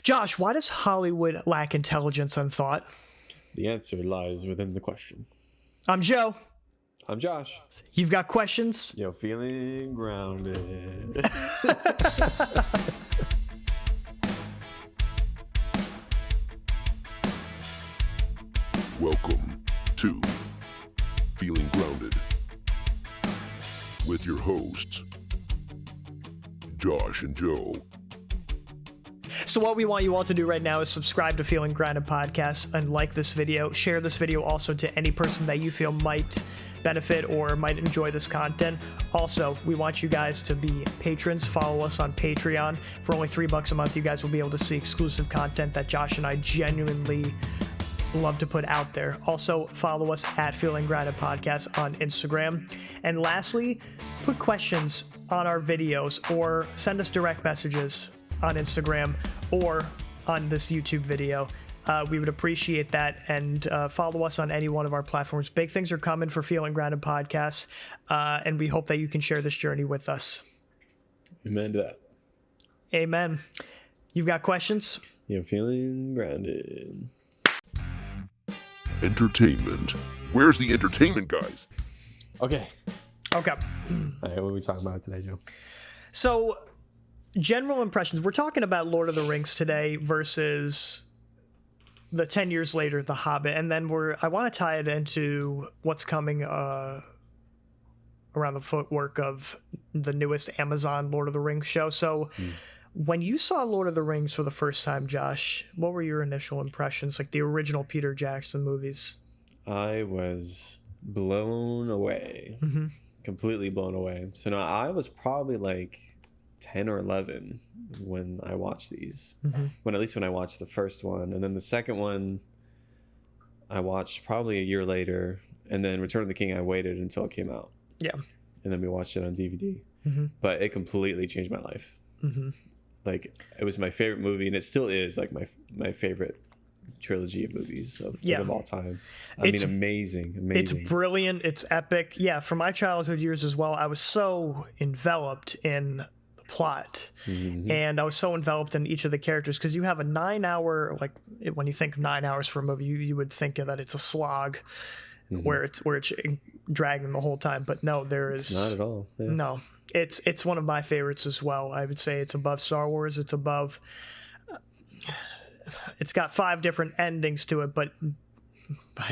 Josh, why does Hollywood lack intelligence and thought? The answer lies within the question. I'm Joe. I'm Josh. You've got questions? Yo, feeling grounded. Welcome to Feeling Grounded with your hosts, Josh and Joe. So what we want you all to do right now is subscribe to Feeling Grounded Podcast and like this video. Share this video also to any person that you feel might benefit or might enjoy this content. Also, we want you guys to be patrons. Follow us on Patreon. For only $3 a month, you guys will be able to see exclusive content that Josh and I genuinely love to put out there. Also, follow us at Feeling Grounded Podcast on Instagram. And lastly, put questions on our videos or send us direct messages on Instagram or on this YouTube video. We would appreciate that, and follow us on any one of our platforms. Big things are coming for Feeling Grounded Podcasts, and we hope that you can share this journey with us. Amen to that. Amen. You've got questions? Yo, feeling grounded. Entertainment. Where's the entertainment, guys? Okay. Okay. All right, what are we talking about today, Joe? So, general impressions. We're talking about Lord of the Rings today versus the 10 years later, The Hobbit, and then I want to tie it into what's coming around the footwork of the newest Amazon Lord of the Rings show. So when you saw Lord of the Rings for the first time, Josh, what were your initial impressions, like the original Peter Jackson movies? I was blown away. Completely blown away. So now I was probably like 10 or 11 when I watched these. At least when I watched the first one, and then the second one I watched probably a year later, and then Return of the King I waited until it came out. Yeah. And then we watched it on DVD. But it completely changed my life. Like, it was my favorite movie, and it still is like my favorite trilogy of movies of all time. I mean, amazing. It's brilliant. It's epic. Yeah, from my childhood years as well, I was so enveloped in plot, and I was so enveloped in each of the characters, because you have a 9-hour, like, when you think of 9 hours for a movie, you would think that it's a slog where it's dragging the whole time, but no, it's not at all. No, it's one of my favorites as well. I would say it's above Star Wars. It's above, it's got 5 different endings to it, but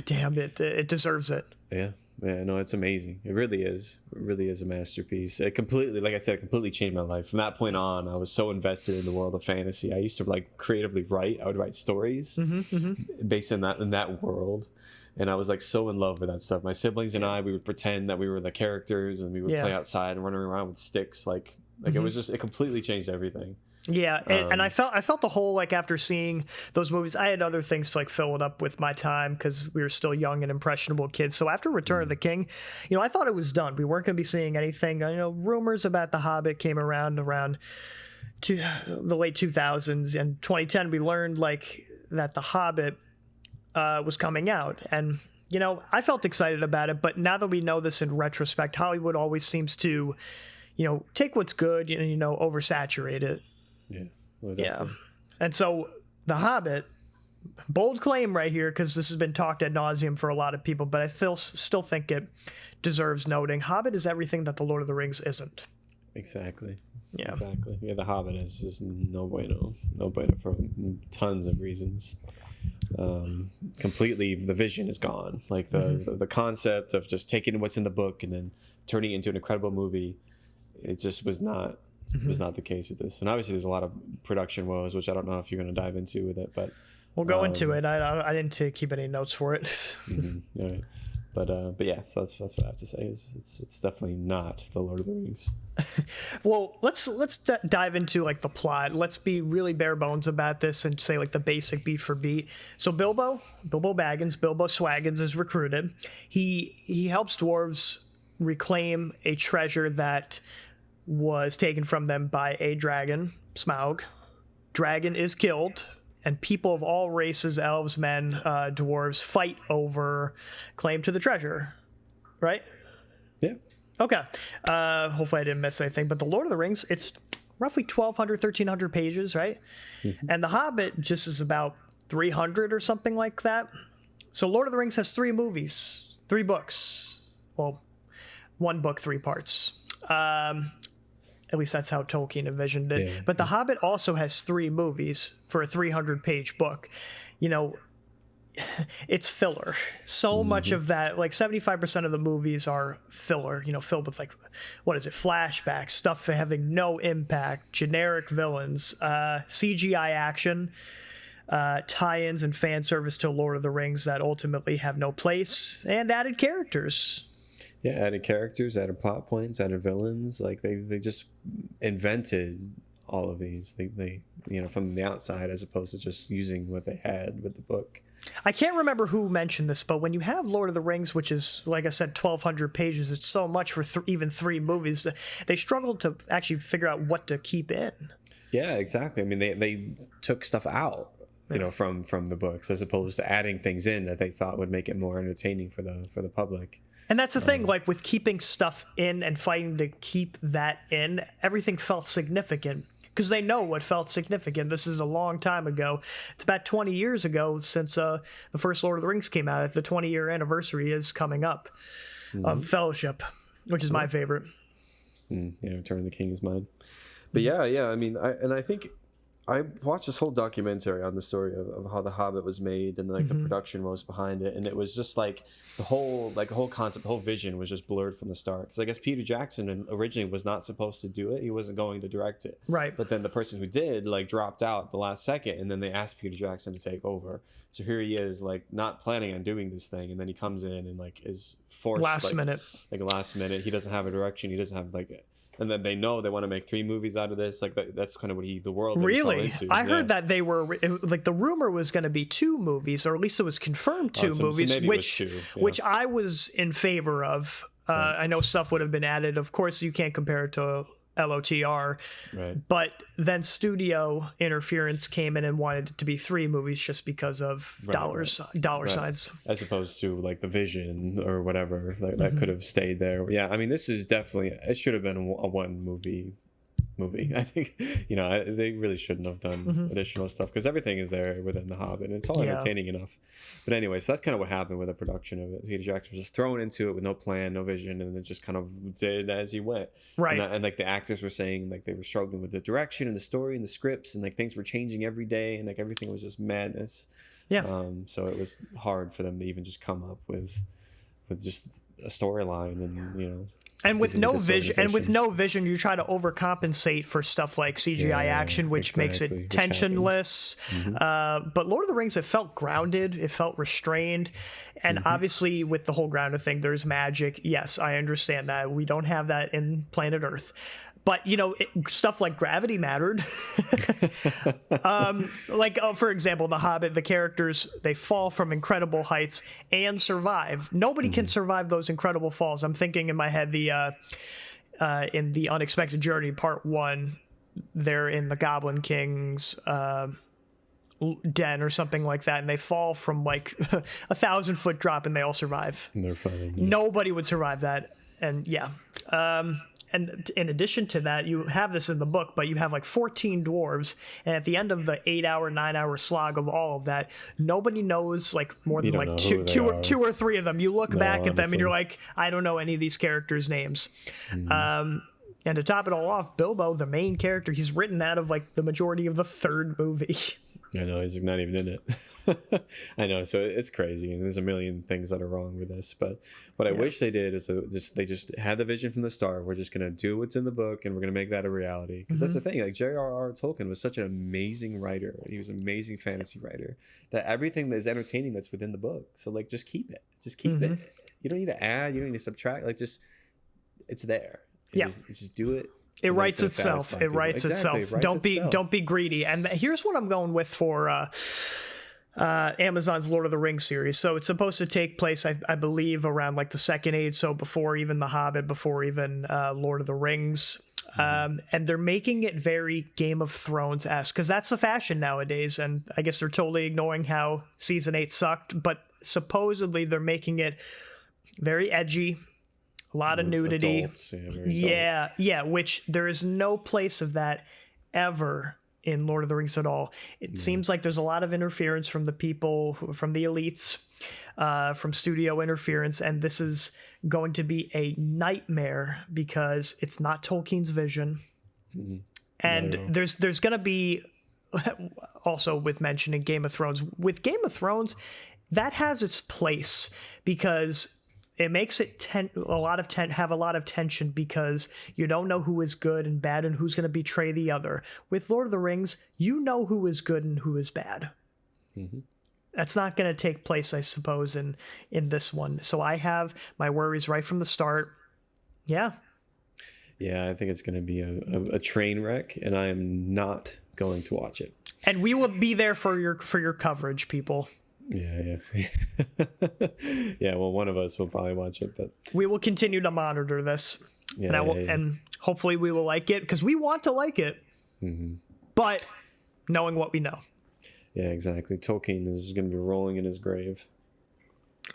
damn, it deserves it. Yeah, no, it's amazing. It really is. It really is a masterpiece. It completely, like I said, completely changed my life. From that point on, I was so invested in the world of fantasy. I used to like creatively write. I would write stories based in that world, and I was like so in love with that stuff. My siblings and I, we would pretend that we were the characters, and we would play outside and running around with sticks. Like it was just, it completely changed everything. Yeah, and I felt the whole, like, after seeing those movies, I had other things to like fill it up with my time, because we were still young and impressionable kids. So after Return of the King, I thought it was done. We weren't going to be seeing anything. Rumors about The Hobbit came around to the late 2000s, and 2010 we learned like that The Hobbit was coming out, and I felt excited about it. But now that we know this in retrospect, Hollywood always seems to take what's good and oversaturate it. Yeah. And so The Hobbit, bold claim right here, because this has been talked ad nauseum for a lot of people, but I still think it deserves noting. Hobbit is everything that The Lord of the Rings isn't. Exactly. Yeah. Exactly. Yeah, The Hobbit is just no bueno. No bueno for tons of reasons. Completely, the vision is gone. Like the concept of just taking what's in the book and then turning it into an incredible movie, it just was not the case with this. And obviously there's a lot of production woes, which I don't know if you're going to dive into with it, but we'll go into it. I didn't keep any notes for it. All right. But yeah, so that's what I have to say. Is it's definitely not The Lord of the Rings. Well, let's dive into like the plot. Let's be really bare bones about this and say like the basic beat for beat. So Bilbo Swaggins is recruited. He helps dwarves reclaim a treasure that was taken from them by a dragon, Smaug. Dragon is killed, and people of all races, elves, men, dwarves, fight over claim to the treasure, right? Yeah. Okay. Hopefully I didn't miss anything, but The Lord of the Rings, it's roughly 1,200, 1,300 pages, right? And The Hobbit just is about 300 or something like that. So Lord of the Rings has 3 movies, 3 books. Well, 1 book, 3 parts. At least that's how Tolkien envisioned it. Yeah. But The Hobbit also has 3 movies for a 300-page book. You know, it's filler. So much of that, like 75% of the movies are filler, you know, filled with like, what is it, flashbacks, stuff having no impact, generic villains, CGI action, tie-ins and fan service to Lord of the Rings that ultimately have no place, and added characters. Yeah, added characters, added plot points, added villains. Like they just invented all of these. They you know, from the outside, as opposed to just using what they had with the book. I can't remember who mentioned this, but when you have Lord of the Rings, which is, like I said, 1,200 pages, it's so much for even 3 movies. They struggled to actually figure out what to keep in. Yeah, exactly. I mean, they took stuff out, you know, from the books, as opposed to adding things in that they thought would make it more entertaining for the public. And that's the thing, like with keeping stuff in and fighting to keep that in, everything felt significant because they know what felt significant. This is a long time ago. It's about 20 years ago since the first Lord of the Rings came out. The 20-year anniversary is coming up of Fellowship, which is my favorite. Yeah, Return of the King is mine. But yeah, I mean, I think I watched this whole documentary on the story of how The Hobbit was made and like the production was behind it, and it was just like the whole concept, the whole vision was just blurred from the start. Because I guess Peter Jackson originally was not supposed to do it; he wasn't going to direct it. Right. But then the person who did like dropped out the last second, and then they asked Peter Jackson to take over. So here he is, like not planning on doing this thing, and then he comes in and like is forced Last minute. He doesn't have a direction. He doesn't have like. And then they know they want to make 3 movies out of this. Like that's kind of what the world that really. he's all into. I heard that they were like, the rumor was going to be 2 movies, or at least it was confirmed 2 movies, so which I was in favor of. I know stuff would have been added. Of course, you can't compare it to LOTR, right? But then studio interference came in and wanted it to be 3 movies just because of dollar signs, as opposed to like the vision or whatever that could have stayed there. Yeah, I mean, this is definitely, it should have been a 1 movie. I think, you know, they really shouldn't have done additional stuff because everything is there within The Hobbit and it's all entertaining enough. But anyway, so that's kind of what happened with the production of it. Peter Jackson was just thrown into it with no plan, no vision, and it just kind of did as he went. Right. And like the actors were saying, like they were struggling with the direction and the story and the scripts, and like things were changing every day, and like everything was just madness. Yeah. So it was hard for them to even just come up with just a storyline, and you know. And with no vision, you try to overcompensate for stuff like CGI action, which makes it tensionless. But Lord of the Rings, it felt grounded, it felt restrained, and obviously with the whole grounded thing, there's magic. Yes, I understand that we don't have that in planet Earth. But, you know, stuff like gravity mattered. For example, The Hobbit, the characters, they fall from incredible heights and survive. Nobody can survive those incredible falls. I'm thinking in my head, in The Unexpected Journey, Part 1, they're in the Goblin King's den or something like that, and they fall from like 1,000-foot drop and they all survive. And they're fine. Nobody would survive that. And yeah. And in addition to that, you have this in the book, but you have like 14 dwarves. And at the end of the 8-hour, 9-hour slog of all of that, nobody knows like more than like two or 3 of them. You look back at them and you're like, I don't know any of these characters' names. And to top it all off, Bilbo, the main character, he's written out of like the majority of the 3rd movie. I know, he's not even in it. I know, so it's crazy, and there's a million things that are wrong with this. But what I wish they did is they just had the vision from the start. We're just gonna do what's in the book, and we're gonna make that a reality. Because that's the thing. Like J.R.R. Tolkien was such an amazing writer. He was an amazing fantasy writer. That everything that is entertaining that's within the book. So like, just keep it. Just keep it. You don't need to add. You don't need to subtract. Like just, it's there. Just do it. It writes itself. It writes itself. Don't be greedy. And here's what I'm going with for Amazon's Lord of the Rings series. So it's supposed to take place, I believe, around like the Second Age, so before even The Hobbit, before even Lord of the Rings. And they're making it very Game of Thrones-esque, because that's the fashion nowadays. And I guess they're totally ignoring how Season 8 sucked, but supposedly they're making it very edgy, A lot of nudity. Adults, very adult. Yeah, which there is no place of that ever in Lord of the Rings at all. It seems like there's a lot of interference from the people, from the elites, from studio interference, and this is going to be a nightmare because it's not Tolkien's vision. And there's going to be, also with mentioning Game of Thrones, with Game of Thrones, that has its place because it makes it have a lot of tension because you don't know who is good and bad and who's going to betray the other. With Lord of the Rings, you know who is good and who is bad. That's not going to take place, I suppose, in this one. So I have my worries right from the start. Yeah, I think it's going to be a train wreck, and I am not going to watch it. And we will be there for your coverage, people. Yeah. Yeah, well, one of us will probably watch it, but we will continue to monitor this. And hopefully we will like it because we want to like it. But knowing what we know. Yeah, exactly. Tolkien is going to be rolling in his grave.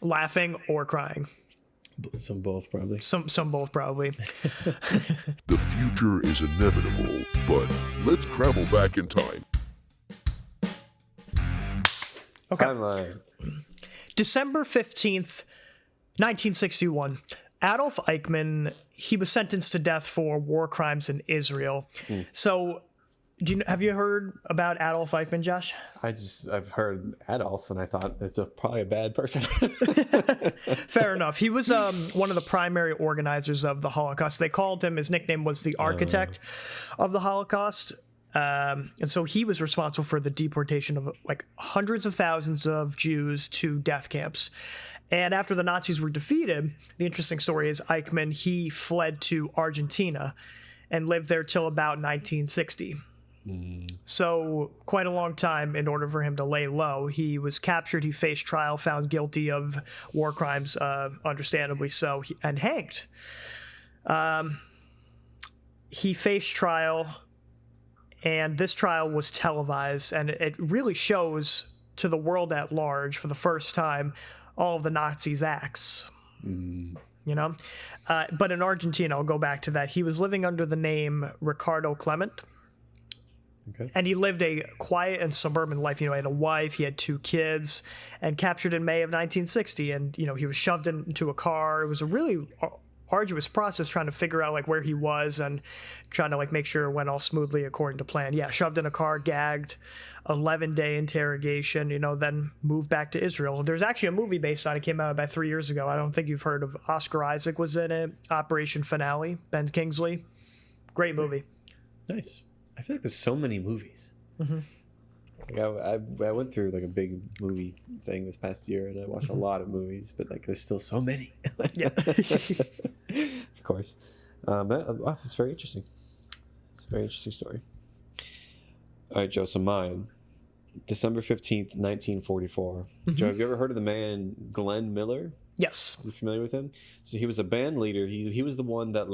Laughing or crying. Some both, probably. Some both, probably. The future is inevitable, but let's travel back in time. Okay. Timeline. December 15th, 1961. Adolf Eichmann, he was sentenced to death for war crimes in Israel. So, have you heard about Adolf Eichmann, Josh? I've heard Adolf, and I thought it's probably a bad person. Fair enough. He was one of the primary organizers of the Holocaust. They called him, his nickname was the architect of the Holocaust. And so he was responsible for the deportation of like hundreds of thousands of Jews to death camps. And after the Nazis were defeated, the interesting story is Eichmann, he fled to Argentina and lived there till about 1960. So quite a long time in order for him to lay low. He was captured, he faced trial, found guilty of war crimes, understandably so, and hanged. He faced trial, and this trial was televised, and it really shows to the world at large for the first time all of the Nazis' acts. But in Argentina, I'll go back to that, he was living under the name Ricardo Clement. Okay. And he lived a quiet and suburban life. He had a wife, he had 2 kids, and captured in May of 1960. And, he was shoved into a car. It was a really arduous process trying to figure out where he was and trying to make sure it went all smoothly according to plan. Yeah, shoved in a car, gagged, 11-day interrogation, then moved back to Israel. There's actually a movie based on it, came out about 3 years ago. I don't think you've heard of. Oscar Isaac was in it. Operation Finale, Ben Kingsley. Great movie. Nice. I feel like there's so many movies. I went through a big movie thing this past year, and I watched a lot of movies, but there's still so many. Yeah. Of course. It's very interesting. It's a very interesting story. All right, Joe, so mine. December 15th, 1944. Joe, have you ever heard of the man Glenn Miller? Yes. You familiar with him? So he was a band leader. He was the one that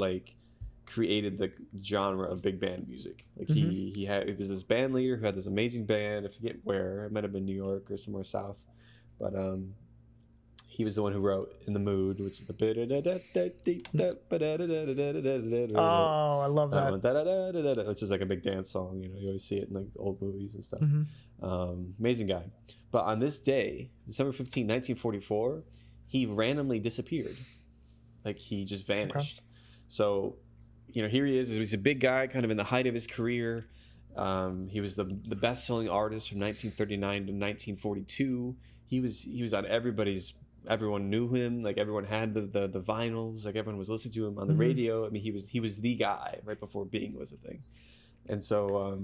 created the genre of big band music. He was this band leader who had this amazing band. I forget where. It might have been New York or somewhere south, but he was the one who wrote "In the Mood," which is the oh, I love that. which is a big dance song. You always see it in old movies and stuff. Amazing guy. But on this day, December 15, 1944, he randomly disappeared. He just vanished. Okay. So here he is. He's a big guy, kind of in the height of his career. He was the best-selling artist from 1939 to 1942. He was on everyone knew him. Everyone had the vinyls. Everyone was listening to him on the radio. I mean, he was the guy right before Bing was a thing. And so,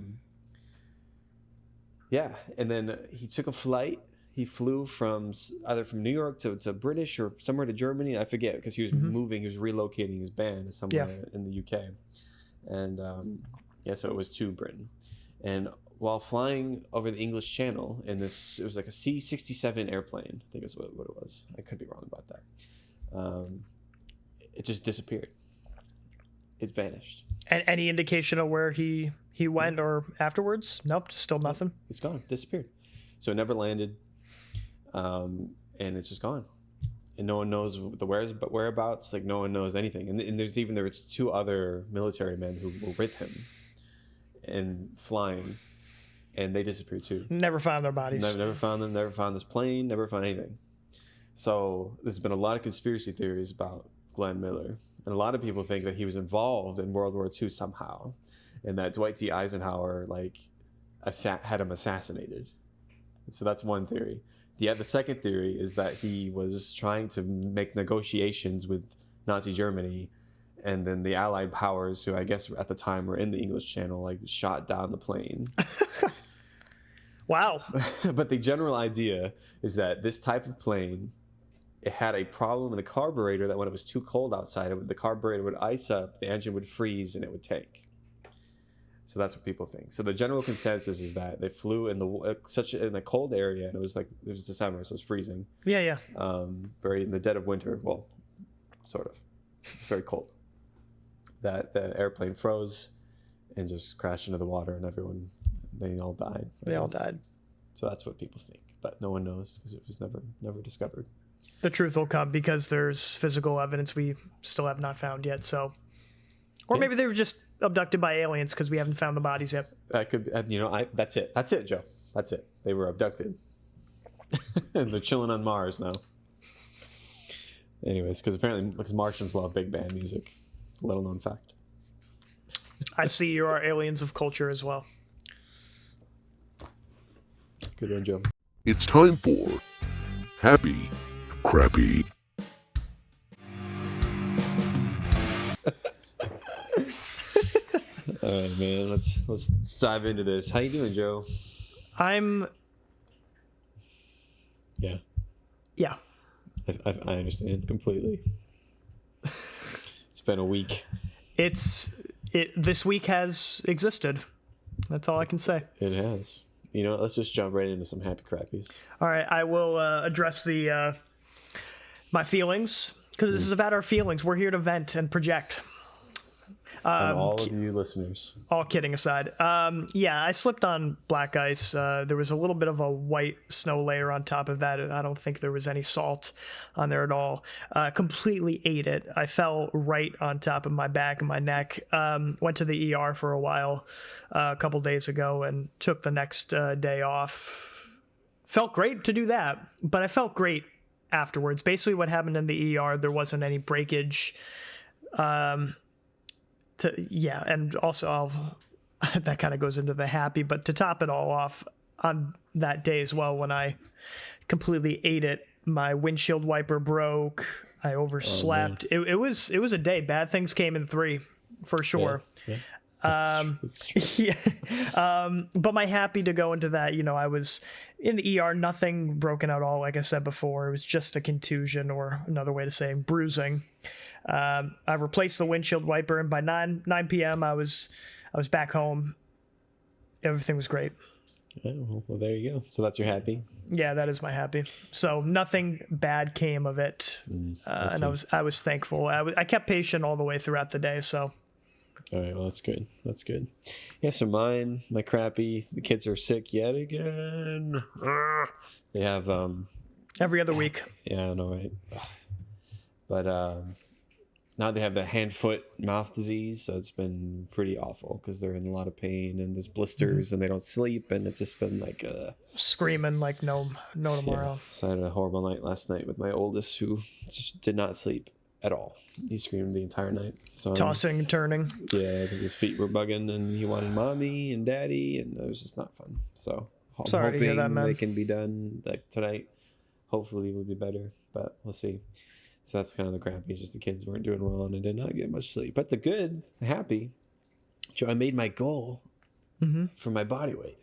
and then he took a flight. He flew either from New York to British or somewhere to Germany. I forget, because he was moving. He was relocating his band somewhere in the UK. And so it was to Britain. And while flying over the English Channel it was a C-67 airplane. I think is what it was. I could be wrong about that. It just disappeared. It vanished. And any indication of where he went or afterwards? Nope, still nothing. It's gone. Disappeared. So it never landed. And it's just gone. and no one knows the whereabouts. Like no one knows anything. And there was 2 other military men who were with him and flying, and they disappeared too. Never found their bodies. Never found them. Never found this plane. Never found anything. So there's been a lot of conspiracy theories about Glenn Miller, and a lot of people think that he was involved in World War II somehow, and that Dwight D. Eisenhower had him assassinated. So that's one theory. The second theory is that he was trying to make negotiations with Nazi Germany, and then the Allied powers, who I guess at the time were in the English Channel, shot down the plane. Wow. But the general idea is that this type of plane, it had a problem in the carburetor, that when it was too cold outside, the carburetor would ice up, the engine would freeze, and it would tank. So that's what people think. So the general consensus is that they flew in a cold area, and it was December, so it was freezing. Yeah. Very in the dead of winter. Well, sort of. Very cold. That the airplane froze and just crashed into the water, and they all died. They all died. So that's what people think, but no one knows because it was never discovered. The truth will come because there's physical evidence we still have not found yet. So, or maybe they were just abducted by aliens because we haven't found the bodies yet. That could be, that's it. That's it, Joe. That's it. They were abducted. And they're chilling on Mars now. Anyways, because Martians love big band music. Little known fact. I see you are aliens of culture as well. Good one, Joe. It's time for Happy Crappy. All right, man. Let's dive into this. How you doing, Joe? I'm. Yeah. Yeah. I understand completely. It's been a week. This week has existed. That's all I can say. It has. Let's just jump right into some happy crappies. All right, I will address my feelings because this is about our feelings. We're here to vent and project. And all of you listeners. All kidding aside. I slipped on black ice. There was a little bit of a white snow layer on top of that. I don't think there was any salt on there at all. Completely ate it. I fell right on top of my back and my neck. Went to the ER for a while a couple days ago and took the next day off. Felt great to do that, but I felt great afterwards. Basically what happened in the ER, there wasn't any breakage. And also that kind of goes into the happy, but to top it all off, on that day as well, when I completely ate it, my windshield wiper broke. I overslept. Oh, it was a day. Bad things came in 3 for sure. Yeah. That's true. Yeah. But my happy to go into that, I was in the ER, nothing broken at all. Like I said before, it was just a contusion, or another way to say bruising. I replaced the windshield wiper, and by 9 p.m. I was back home. Everything was great. Oh, well, there you go. So that's your happy. Yeah, that is my happy. So nothing bad came of it, and I was thankful. I kept patient all the way throughout the day. So. All right, well, that's good. That's good. Yeah, so my crappy, the kids are sick yet again. They have every other week. Yeah, I know, right? But now they have the hand, foot, mouth disease, so it's been pretty awful because they're in a lot of pain and there's blisters and they don't sleep, and it's just been like screaming like no tomorrow. Yeah. So I had a horrible night last night with my oldest, who just did not sleep at all. He screamed the entire night. So tossing and turning. Yeah, because his feet were bugging and he wanted mommy and daddy, and it was just not fun. So I'm sorry to hear that, man. They can be done tonight. Hopefully we'll be better, but we'll see. So that's kind of the crappy. Just the kids weren't doing well and I did not get much sleep. But the good, the happy, Joe, I made my goal for my body weight.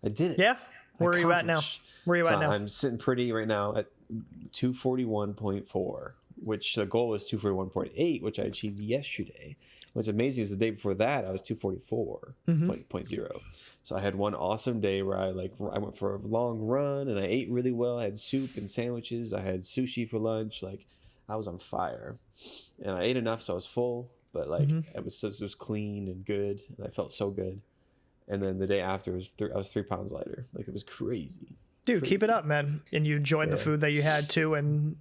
I did it. Yeah. Where are you at now? I'm sitting pretty right now at 241.4. which the goal was 241.8, which I achieved yesterday. What's amazing is the day before that, I was 244.0. So I had one awesome day where I went for a long run and I ate really well. I had soup and sandwiches. I had sushi for lunch. I was on fire. And I ate enough so I was full, but it was clean and good. And I felt so good. And then the day after, I was 3 pounds lighter. It was crazy. Dude, keep it up, man. And you enjoyed the food that you had too, and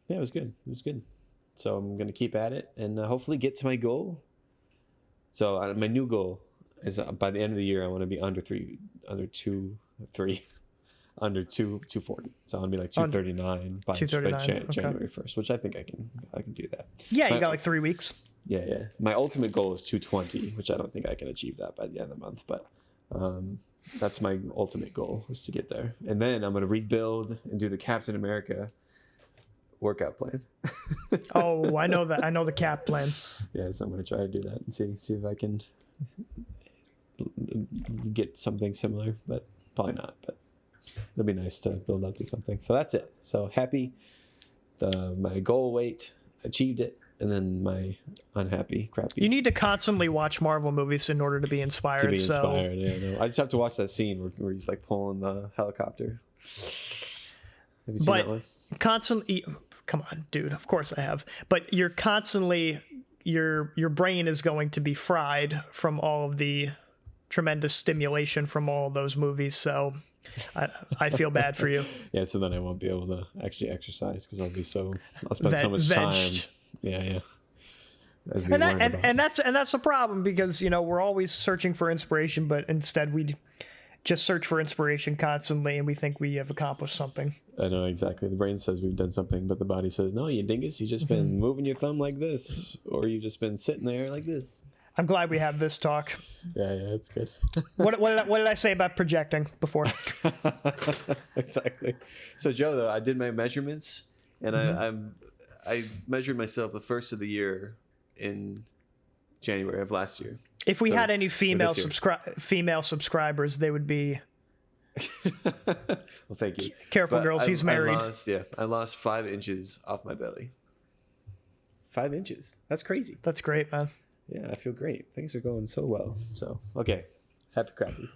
Yeah, it was good. It was good. So I'm gonna keep at it and hopefully get to my goal. So my new goal is by the end of the year I want to be under 240. So I'll be like 239 by January 1st, which I think I can do that. Yeah, you got like 3 weeks. Yeah. My ultimate goal is 220, which I don't think I can achieve that by the end of the month, but that's my ultimate goal, is to get there. And then I'm gonna rebuild and do the Captain America workout plan. Oh, I know that. I know the cap plan. Yeah, so I'm gonna try to do that and see if I can get something similar, but probably not. But it'll be nice to build up to something. So that's it. So happy. My goal weight, achieved it, and then my unhappy, crappy. You need to constantly watch Marvel movies in order to be inspired. Yeah, no. I just have to watch that scene where he's like pulling the helicopter. Have you seen that one? Constantly. Come on, dude. Of course I have. But you're constantly, your brain is going to be fried from all of the tremendous stimulation from all of those movies. So I feel bad for you. Yeah, so then I won't be able to actually exercise because I'll spend so much time. Yeah. And that's a problem, because we're always searching for inspiration, but instead we just search for inspiration constantly, and we think we have accomplished something. I know, exactly. The brain says we've done something, but the body says, no, you dingus, you just been moving your thumb like this, or you've just been sitting there like this. I'm glad we have this talk. Yeah, it's good. What did I say about projecting before? Exactly. So Joe, though, I did my measurements, and I measured myself the first of the year in January of last year. If we had any female subscribers, they would be. Well, thank you. Careful, girls. He's married. I lost 5 inches off my belly. 5 inches. That's crazy. That's great, man. Yeah, I feel great. Things are going so well. So, okay. Happy crappy.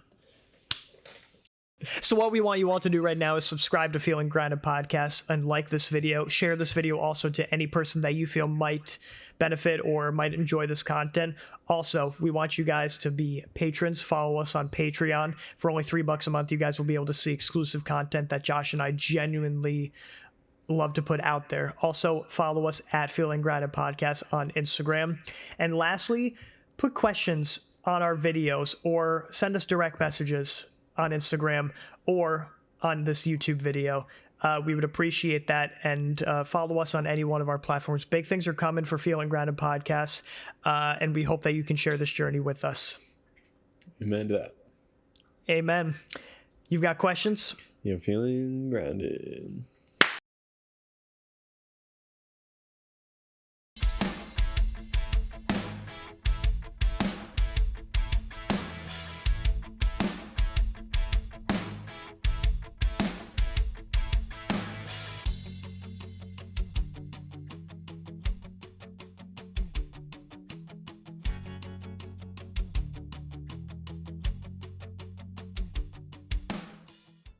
So what we want you all to do right now is subscribe to Feeling Grounded Podcast and like this video. Share this video also to any person that you feel might benefit or might enjoy this content. Also, we want you guys to be patrons. Follow us on Patreon. For only $3 a month, you guys will be able to see exclusive content that Josh and I genuinely love to put out there. Also, follow us at Feeling Grounded Podcast on Instagram. And lastly, put questions on our videos or send us direct messages on Instagram or on this YouTube video. We would appreciate that, and follow us on any one of our platforms. Big things are coming for Feeling Grounded Podcasts, and we hope that you can share this journey with us. Amen to that. Amen. You've got questions? You're feeling grounded.